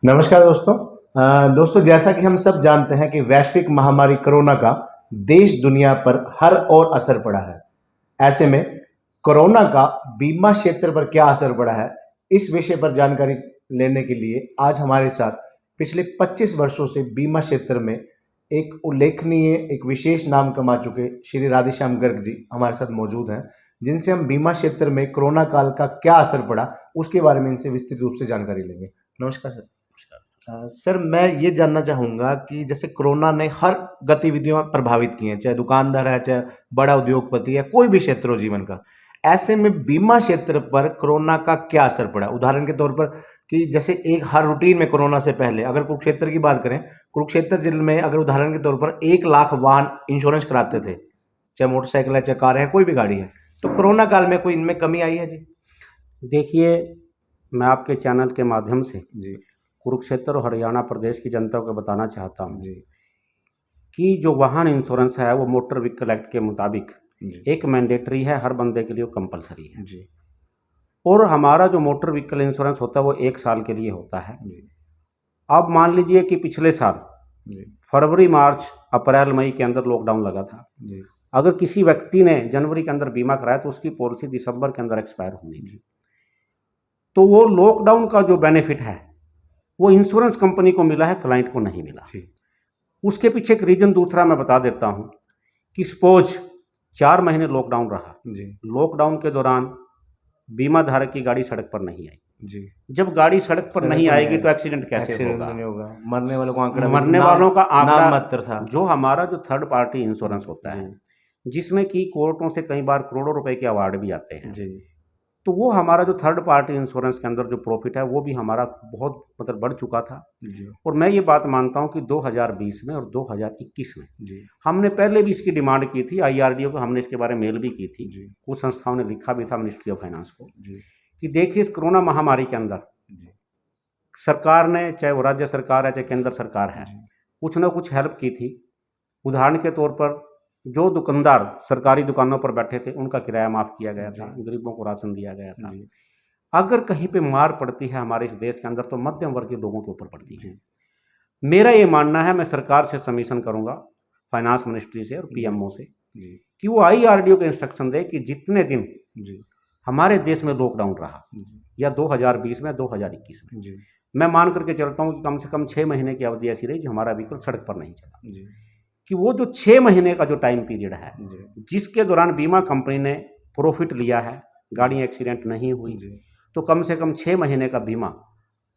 नमस्कार दोस्तों। दोस्तों, जैसा कि हम सब जानते हैं कि वैश्विक महामारी कोरोना का देश दुनिया पर हर ओर असर पड़ा है। ऐसे में कोरोना का बीमा क्षेत्र पर क्या असर पड़ा है, इस विषय पर जानकारी लेने के लिए आज हमारे साथ पिछले 25 वर्षों से बीमा क्षेत्र में एक उल्लेखनीय, एक विशेष नाम कमा चुके श्री राधेश्याम गर्ग जी हमारे साथ मौजूद हैं, जिनसे हम बीमा क्षेत्र में कोरोना काल का क्या असर पड़ा उसके बारे में इनसे विस्तृत रूप से जानकारी लेंगे। नमस्कार सर। सर, मैं ये जानना चाहूँगा कि जैसे कोरोना ने हर गतिविधियों में प्रभावित की हैं, चाहे दुकानदार है, चाहे बड़ा उद्योगपति है, कोई भी क्षेत्र हो जीवन का। ऐसे में बीमा क्षेत्र पर कोरोना का क्या असर पड़ा? उदाहरण के तौर पर कि जैसे एक हर रूटीन में कोरोना से पहले अगर कुरुक्षेत्र की बात करें, कुरुक्षेत्र जिले में अगर उदाहरण के तौर पर 1 लाख वाहन इंश्योरेंस कराते थे, चाहे मोटरसाइकिल है, चाहे कार है, कोई भी गाड़ी है। तो कोरोना काल में कोई इनमें कमी आई है जी? देखिए, मैं आपके चैनल के माध्यम से जी कुरुक्षेत्र और हरियाणा प्रदेश की जनता को बताना चाहता हूँ जी कि जो वाहन इंश्योरेंस है वो मोटर व्हीकल एक्ट के मुताबिक जी एक मैंडेटरी है, हर बंदे के लिए वो कंपलसरी है। जी और हमारा जो मोटर व्हीकल इंश्योरेंस होता है वो 1 साल के लिए होता है। जी अब मान लीजिए कि पिछले साल जी फरवरी, मार्च, अप्रैल, मई के अंदर लॉकडाउन लगा था। जी अगर किसी व्यक्ति ने जनवरी के अंदर बीमा कराया तो उसकी पॉलिसी दिसंबर के अंदर एक्सपायर होनी थी। तो वो लॉकडाउन का जो बेनिफिट है वो इंश्योरेंस कंपनी को मिला है, क्लाइंट को नहीं मिला। जी उसके पीछे एक रीजन दूसरा मैं बता देता हूँ कि सपोज 4 महीने लॉकडाउन रहा। जी लॉकडाउन के दौरान बीमा धारक की गाड़ी सड़क पर नहीं आई। जी जब गाड़ी सड़क पर सड़क नहीं पर नहीं आएगी आई, तो एक्सीडेंट कैसे एक्सीडेंट होगा? नहीं होगा, मरने वालों का आंकड़ा भी मरने नाम वालों का आंकड़ा नाम मात्र था। जो हमारा जो थर्ड पार्टी इंश्योरेंस होता है, जिसमें कि कोर्टों से कई बार करोड़ों रुपए के अवार्ड भी आते हैं, जी तो वो हमारा जो थर्ड पार्टी इंश्योरेंस के अंदर जो प्रॉफिट है वो भी हमारा बहुत बढ़ चुका था। जी और मैं ये बात मानता हूँ कि 2020 में और 2021 में जी हमने पहले भी इसकी डिमांड की थी, आईआरडीओ को हमने इसके बारे में मेल भी की थी। जी कुछ संस्थाओं ने लिखा भी था मिनिस्ट्री ऑफ फाइनेंस को जी कि देखिए, इस कोरोना महामारी के अंदर जी सरकार ने, चाहे वो राज्य सरकार है चाहे केंद्र सरकार है, कुछ ना कुछ हेल्प की थी। उदाहरण के तौर पर जो दुकानदार सरकारी दुकानों पर बैठे थे उनका किराया माफ़ किया गया था, गरीबों को राशन दिया गया था। अगर कहीं पे मार पड़ती है हमारे इस देश के अंदर तो मध्यम वर्ग के लोगों के ऊपर पड़ती है। मेरा ये मानना है, मैं सरकार से सबमिशन करूंगा, फाइनेंस मिनिस्ट्री से और पीएमओ से, कि वो आईआरडीओ को इंस्ट्रक्शन दे कि जितने दिन हमारे देश में लॉकडाउन रहा, या 2020 में 2021 में, मैं मान करके चलता हूँ कि कम से कम 6 महीने की अवधि ऐसी रही जो हमारा व्हीकल सड़क पर नहीं चला, कि वो जो 6 महीने का जो टाइम पीरियड है जिसके दौरान बीमा कंपनी ने प्रॉफिट लिया है, गाड़ी एक्सीडेंट नहीं हुई, तो कम से कम 6 महीने का बीमा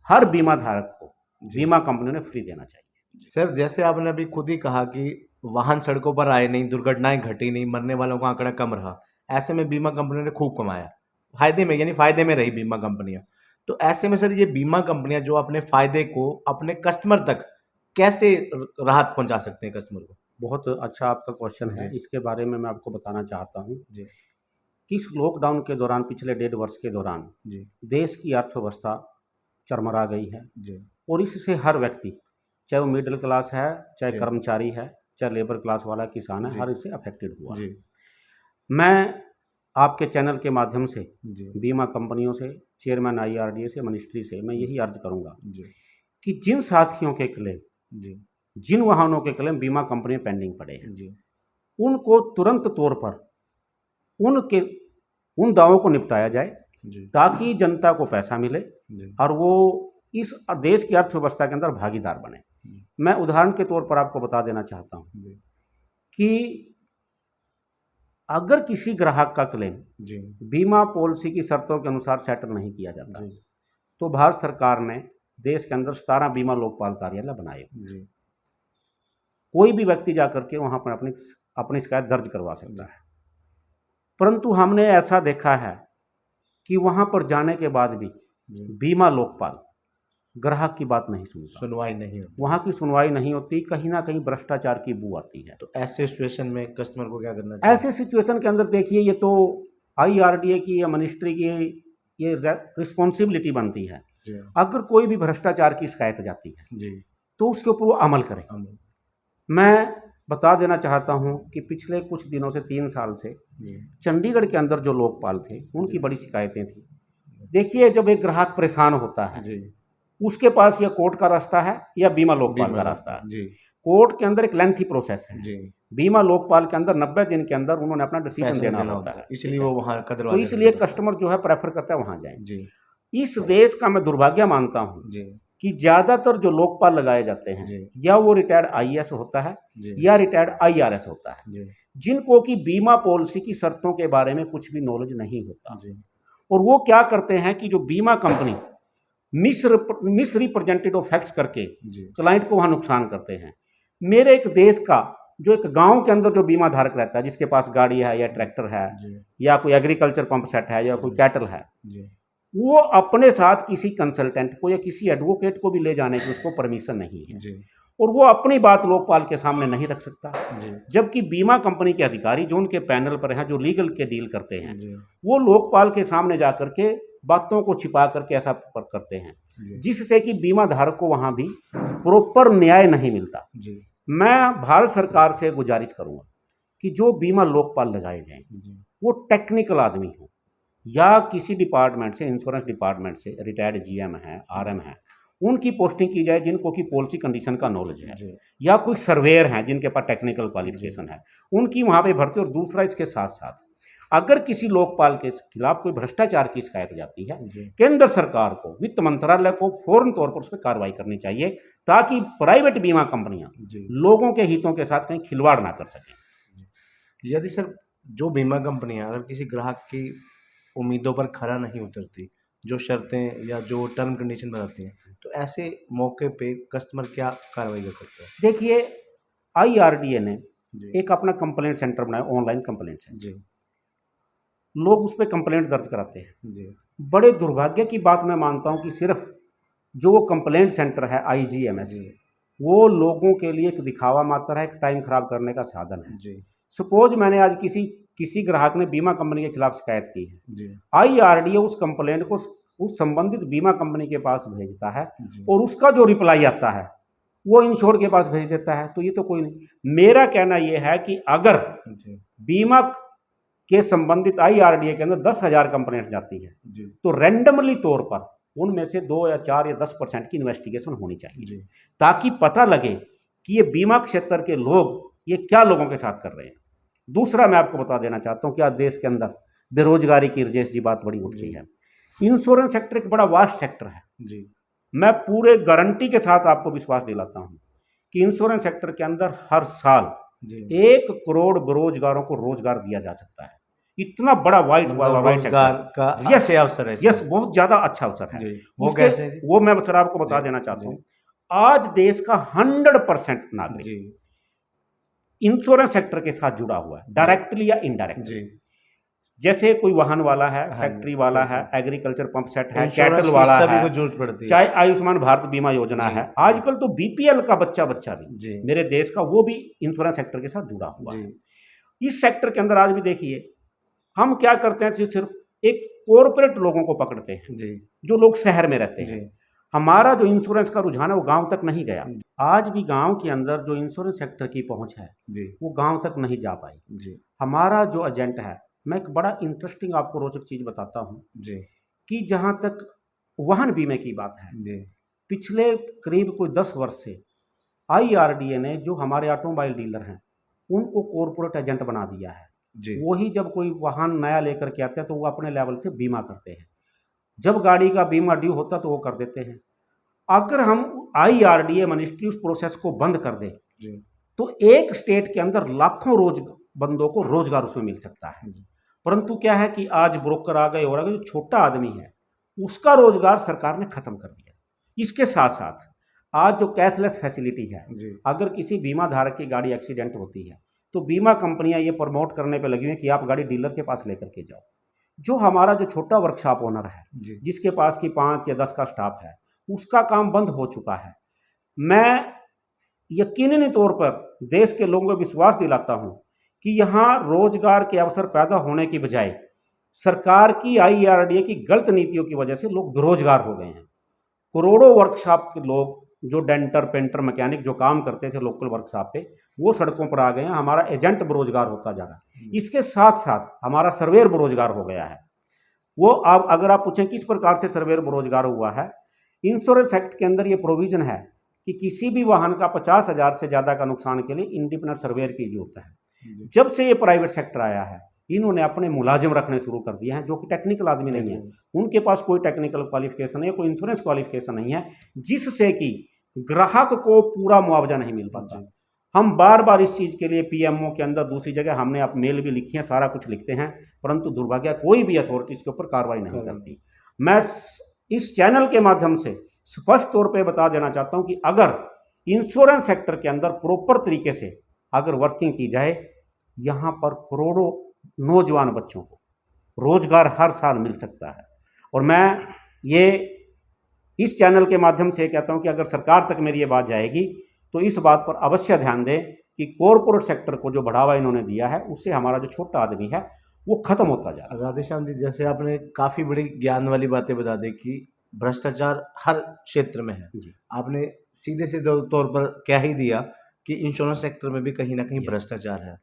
हर बीमा धारक को बीमा कंपनी ने फ्री देना चाहिए। सर, जैसे आपने अभी खुद ही कहा कि वाहन सड़कों पर आए नहीं, दुर्घटनाएं घटी नहीं, मरने वालों का आंकड़ा कम रहा, ऐसे में बीमा कंपनी ने खूब कमाया, फायदे में, यानी फायदे में रही बीमा कंपनियां। तो ऐसे में सर, ये बीमा कंपनियां जो अपने फायदे को अपने कस्टमर तक कैसे राहत पहुंचा सकते हैं कस्टमर को? बहुत अच्छा आपका क्वेश्चन है। इसके बारे में मैं आपको बताना चाहता हूँ कि इस लॉकडाउन के दौरान, पिछले 1.5 वर्ष के दौरान देश की अर्थव्यवस्था चरमरा गई है। और इससे हर व्यक्ति, चाहे वो मिडिल क्लास है, चाहे कर्मचारी है, चाहे लेबर क्लास वाला किसान है, हर इससे अफेक्टेड हुआ। मैं आपके चैनल के माध्यम से बीमा कंपनियों से, चेयरमैन आईआरडीए से, मिनिस्ट्री से मैं यही अर्ज करूंगा कि जिन साथियों के क्लेम, जिन वाहनों के क्लेम बीमा कंपनी में पेंडिंग पड़े हैं, उनको तुरंत तौर पर उन दावों को निपटाया जाए ताकि जनता को पैसा मिले और वो इस देश की अर्थव्यवस्था के अंदर भागीदार बने। मैं उदाहरण के तौर पर आपको बता देना चाहता हूँ कि अगर किसी ग्राहक का क्लेम बीमा पॉलिसी की शर्तों के अनुसार सेटल नहीं किया जाता तो भारत सरकार ने देश के अंदर 17 बीमा लोकपाल कार्यालय बनाए। कोई भी व्यक्ति जाकर के वहां पर अपनी शिकायत दर्ज करवा सकता है। परंतु हमने ऐसा देखा है कि वहां पर जाने के बाद भी बीमा लोकपाल ग्राहक की बात नहीं सुनता, सुनवाई नहीं होती, वहां की सुनवाई नहीं होती, कहीं ना कहीं भ्रष्टाचार की बू आती है। तो ऐसे सिचुएशन में कस्टमर को क्या करना चाहिए? ऐसे सिचुएशन के अंदर देखिए, ये तो आईआरडीए की या मिनिस्ट्री की ये रिस्पॉन्सिबिलिटी बनती है। अगर कोई भी भ्रष्टाचार की शिकायत जाती है तो उसके ऊपर वो अमल करें। मैं बता देना चाहता हूं कि पिछले कुछ दिनों से, 3 साल से चंडीगढ़ के अंदर जो लोकपाल थे उनकी बड़ी शिकायतें थी। देखिए, जब एक ग्राहक परेशान होता है उसके पास या कोर्ट का रास्ता है या बीमा लोकपाल का रास्ता है। जी कोर्ट के अंदर एक लेंथी प्रोसेस है, जी, बीमा लोकपाल के अंदर 90 दिन के अंदर उन्होंने अपना डिसीजन फैसला देना देना होता होता है, है, इसलिए ठीक है? वो वहाँ का तो दरवाजा इसलिए खटखटाते कस्टमर जो है प्रेफर करता है वहाँ जाए। हैं। जी इस देश का मैं दुर्भाग्य मानता हूँ जी कि ज़्यादातर जो लोकपाल लगाए जाते हैं जी या वो रिटायर्ड आईएएस होता है जी या रिटायर्ड आईआरएस होता है, जी जिनको कि बीमा पॉलिसी की शर्तों के बारे में कुछ भी नॉलेज नहीं होता। जी और वो क्या करते हैं कि जो बीमा company miss represented of facts करके जी क्लाइंट को वहाँ नुकसान करते हैं। मेरे एक देश का जो एक गांव के अंदर जो बीमा धारक रहता है, जिसके पास गाड़ी है या ट्रैक्टर है जी या कोई एग्रीकल्चर पंप सेट है या कोई जी कैटल है, जी वो अपने साथ किसी कंसल्टेंट को या किसी एडवोकेट को भी ले जाने की उसको परमिशन नहीं है, जी और वो अपनी बात लोकपाल के सामने नहीं रख सकता। जी जबकि बीमा कंपनी के अधिकारी जो उनके पैनल पर हैं, जो लीगल के डील करते हैं, जी वो लोकपाल के सामने जा करके बातों को छिपा करके ऐसा करते हैं, जी जिससे कि बीमा धारक को वहाँ भी प्रॉपर न्याय नहीं मिलता। जी मैं भारत सरकार से गुजारिश करूँगा कि जो बीमा लोकपाल लगाए जाएं जी वो टेक्निकल आदमी हो या किसी डिपार्टमेंट से, इंश्योरेंस डिपार्टमेंट से रिटायर्ड जीएम है, आरएम है, उनकी पोस्टिंग की जाए जिनको कि पॉलिसी कंडीशन का नॉलेज है, जी या कोई सर्वेयर हैं जिनके पास टेक्निकल क्वालिफिकेशन है, उनकी वहाँ पे भर्ती। और दूसरा, इसके साथ साथ अगर किसी लोकपाल के खिलाफ कोई भ्रष्टाचार की शिकायत जाती है, जी केंद्र सरकार को, वित्त मंत्रालय को फौरन तौर पर उस पर कार्रवाई करनी चाहिए, ताकि प्राइवेट बीमा कंपनियां जी लोगों के हितों के साथ कहीं खिलवाड़ ना कर सकें। यदि सर जो बीमा कंपनियां अगर किसी ग्राहक की उम्मीदों पर खरा नहीं उतरती, जो शर्तें या जो टर्म कंडीशन बनाती हैं, तो ऐसे मौके पे कस्टमर क्या कार्रवाई कर सकता है? देखिए, आईआरडीए ने जी एक अपना कंप्लेंट सेंटर बनाया, ऑनलाइन कंप्लेंट सेंटर। जी लोग उस पर कंप्लेंट दर्ज कराते हैं। जी बड़े दुर्भाग्य की बात मैं मानता हूं कि सिर्फ जो वो कंप्लेंट सेंटर है आईजीएमएस, जी वो लोगों के लिए एक दिखावा मात्र है, एक टाइम खराब करने का साधन है। जी सपोज मैंने आज किसी किसी ग्राहक ने बीमा कंपनी के खिलाफ शिकायत की है, जी आईआरडीए उस कंप्लेंट को उस संबंधित बीमा कंपनी के पास भेजता है, जी और उसका जो रिप्लाई आता है वो इंश्योर्ड के पास भेज देता है। तो ये तो कोई नहीं। मेरा कहना यह है कि अगर जी बीमा के संबंधित आईआरडीए के अंदर 10,000 कंप्लेंट्स जाती है, जी तो रैंडमली तौर पर उनमें से 2 या 4 या 10% की इन्वेस्टिगेशन होनी चाहिए, जी ताकि पता लगे कि ये बीमा क्षेत्र के लोग ये क्या लोगों के साथ कर रहे हैं। दूसरा, मैं आपको बता देना चाहता हूं कि आज देश के अंदर बेरोजगारी की, राजेश जी, बात बड़ी उठ गई है। इंश्योरेंस सेक्टर एक बड़ा वास्ट सेक्टर है। जी मैं पूरे गारंटी के साथ आपको विश्वास दिलाता हूं कि इंश्योरेंस सेक्टर के अंदर हर साल जी 1 करोड़ बेरोजगारों को रोजगार दिया जा सकता है। इतना बड़ा वाइट मतलब वाइट रोजगार सेक्टर। का यस, अच्छे अवसर है यस, इसमें। बहुत ज्यादा अच्छा अवसर है। जी वो उसके कैसे है जी? वो मैं सर आपको बता जी, देना चाहता जी, हूं, आज देश का 100% नागरिक जी इंश्योरेंस सेक्टर के साथ जुड़ा हुआ है, डायरेक्टली या इनडायरेक्टली। जी जैसे कोई वाहन वाला है, हाँ फैक्ट्री जी, वाला है, बिल्कुल। एग्रीकल्चर पंप सेट है, इंश्योरेंस कैटल की वाला सभी है, को जरूरत पड़ती है। चाहे आयुष्मान भारत बीमा योजना जी, है, आजकल तो बीपीएल का बच्चा भी जी मेरे देश का, वो भी इंश्योरेंस सेक्टर के साथ जुड़ा हुआ जी है। इस सेक्टर के अंदर आज भी देखिए, हम क्या करते हैं, सिर्फ एक कॉरपोरेट लोगों को पकड़ते हैं, जी जो लोग शहर में रहते हैं। जी हमारा जो इंश्योरेंस का रुझान है वो गांव तक नहीं गया। जी। आज भी गांव के अंदर जो इंश्योरेंस सेक्टर की पहुंच है जी वो गांव तक नहीं जा पाई। जी हमारा जो एजेंट है, मैं एक बड़ा इंटरेस्टिंग आपको रोचक चीज बताता हूं जी कि जहां तक वाहन बीमे की बात है, जी पिछले करीब कोई 10 वर्ष से आईआरडीए ने जो हमारे ऑटोमोबाइल डीलर हैं उनको कॉरपोरेट एजेंट बना दिया है। जी वही जब कोई वाहन नया लेकर के आते हैं तो वो अपने लेवल से बीमा करते हैं, जब गाड़ी का बीमा ड्यू होता तो वो कर देते हैं। अगर हम आईआरडीए मिनिस्ट्री उस प्रोसेस को बंद कर दे जी तो एक स्टेट के अंदर लाखों बंदों को रोजगार उसमें मिल सकता है। जी। परंतु क्या है कि आज ब्रोकर आ गए, और अगर जो छोटा आदमी है उसका रोजगार सरकार ने खत्म कर दिया। इसके साथ साथ आज जो कैशलेस फैसिलिटी है, जी अगर किसी बीमा धारक की गाड़ी एक्सीडेंट होती है तो बीमा कंपनियां ये प्रमोट करने पे लगी हुई हैं कि आप गाड़ी डीलर के पास लेकर के जाओ। जो हमारा जो छोटा वर्कशॉप ओनर है, जी जिसके पास की 5 या 10 का स्टाफ है, उसका काम बंद हो चुका है। मैं यकीनी तौर पर देश के लोगों को विश्वास दिलाता हूं कि यहां रोजगार के अवसर पैदा होने की बजाय सरकार की, आईआरडीए की गलत नीतियों की वजह से लोग बेरोजगार हो गए हैं। करोड़ों वर्कशॉप के लोग, जो डेंटर, पेंटर, मैकेनिक जो काम करते थे लोकल वर्कशॉप पे, वो सड़कों पर आ गए हैं। हमारा एजेंट बेरोजगार होता जा रहा है। इसके साथ साथ हमारा सर्वेयर बेरोजगार हो गया है। वो आप अगर आप पूछें किस प्रकार से सर्वेयर बेरोजगार हुआ है, इंश्योरेंस एक्ट के अंदर ये प्रोविजन है कि किसी भी वाहन का 50,000 से ज़्यादा का नुकसान के लिए इंडिपेंडेंट सर्वेयर की जरूरत है। जब से ये प्राइवेट सेक्टर आया है, इन्होंने अपने मुलाजिम रखने शुरू कर दिए हैं जो कि टेक्निकल आदमी नहीं है, उनके पास कोई टेक्निकल क्वालिफिकेशन नहीं है, कोई इंश्योरेंस क्वालिफिकेशन नहीं है, जिससे कि ग्राहक को पूरा मुआवजा नहीं मिल पाता। हम बार बार इस चीज़ के लिए पीएमओ के अंदर दूसरी जगह हमने आप मेल भी लिखी है, सारा कुछ लिखते हैं, परंतु दुर्भाग्य कोई भी अथॉरिटी इसके ऊपर कार्रवाई नहीं करती। मैं इस चैनल के माध्यम से स्पष्ट तौर पे बता देना चाहता हूं कि अगर इंश्योरेंस सेक्टर के अंदर प्रॉपर तरीके से अगर वर्किंग की जाए, यहाँ पर करोड़ों नौजवान बच्चों को रोजगार हर साल मिल सकता है। और मैं ये इस चैनल के माध्यम से कहता हूं कि अगर सरकार तक मेरी ये बात जाएगी तो इस बात पर अवश्य ध्यान दें कि कॉरपोरेट सेक्टर को जो बढ़ावा इन्होंने दिया है उससे हमारा जो छोटा आदमी है वो खत्म होता जा रहा है। राधेश्याम जी, जैसे आपने काफी बड़ी ज्ञान वाली बातें बता दी कि भ्रष्टाचार हर क्षेत्र में है जी। आपने सीधे सीधे तौर पर कह ही दिया कि इंश्योरेंस सेक्टर में भी कहीं ना कहीं भ्रष्टाचार है,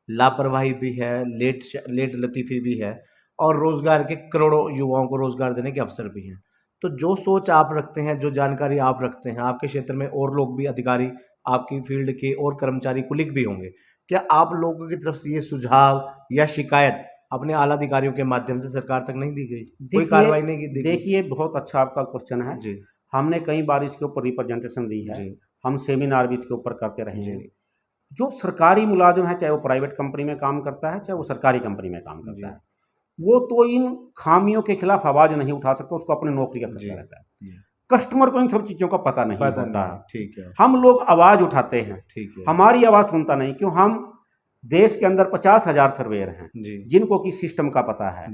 लापरवाही भी है, लेट लतीफी भी है, और रोजगार के करोड़ों युवाओं को रोजगार देने के अवसर भी हैं। तो जो सोच आप रखते हैं, जो जानकारी आप रखते हैं, आपके क्षेत्र में और लोग भी, अधिकारी, आपकी फील्ड के और कर्मचारी कुलीग भी होंगे, क्या आप लोगों की तरफ से ये सुझाव या शिकायत अपने आला अधिकारियों के माध्यम से सरकार तक नहीं दी गई? कोई कार्रवाई नहीं की? देखिए, बहुत अच्छा आपका क्वेश्चन है जी। हमने कई बार इसके ऊपर रिप्रेजेंटेशन दी है, हम सेमिनार भी इसके ऊपर करते रहे हैं। जो सरकारी मुलाजिम है, चाहे वो प्राइवेट कंपनी में काम करता है, चाहे वो सरकारी कंपनी में काम करता है, वो तो इन खामियों के खिलाफ आवाज नहीं उठा सकता, उसको अपनी नौकरी का खतरा रहता है। कस्टमर को इन सब चीजों का पता नहीं होता है। ठीक है। हम लोग आवाज उठाते हैं, ठीक है। हमारी आवाज सुनता नहीं। क्यों? हम देश के अंदर 50,000 सर्वेयर हैं जिनको कि सिस्टम का पता है।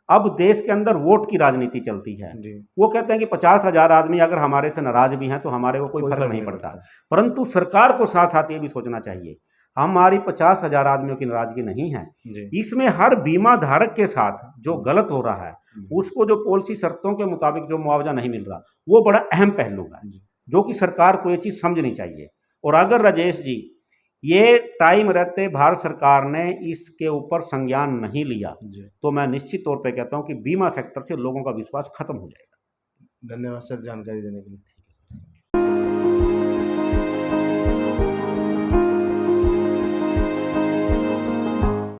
अब देश के अंदर वोट की राजनीति चलती है, वो कहते हैं कि 50,000 आदमी अगर हमारे से नाराज भी हैं तो हमारे को कोई फर्क नहीं पड़ता। परंतु सरकार को साथ साथ ये भी सोचना चाहिए, हमारी 50,000 आदमियों की नाराजगी नहीं है, इसमें हर बीमा धारक के साथ जो गलत हो रहा है उसको जो पॉलिसी शर्तों के मुताबिक जो मुआवजा नहीं मिल रहा, वो बड़ा अहम पहलू है जो कि सरकार को ये चीज समझनी चाहिए। और अगर राजेश जी ये टाइम रहते भारत सरकार ने इसके ऊपर संज्ञान नहीं लिया तो मैं निश्चित तौर पे कहता हूं कि बीमा सेक्टर से लोगों का विश्वास खत्म हो जाएगा। धन्यवाद सर जानकारी देने के लिए।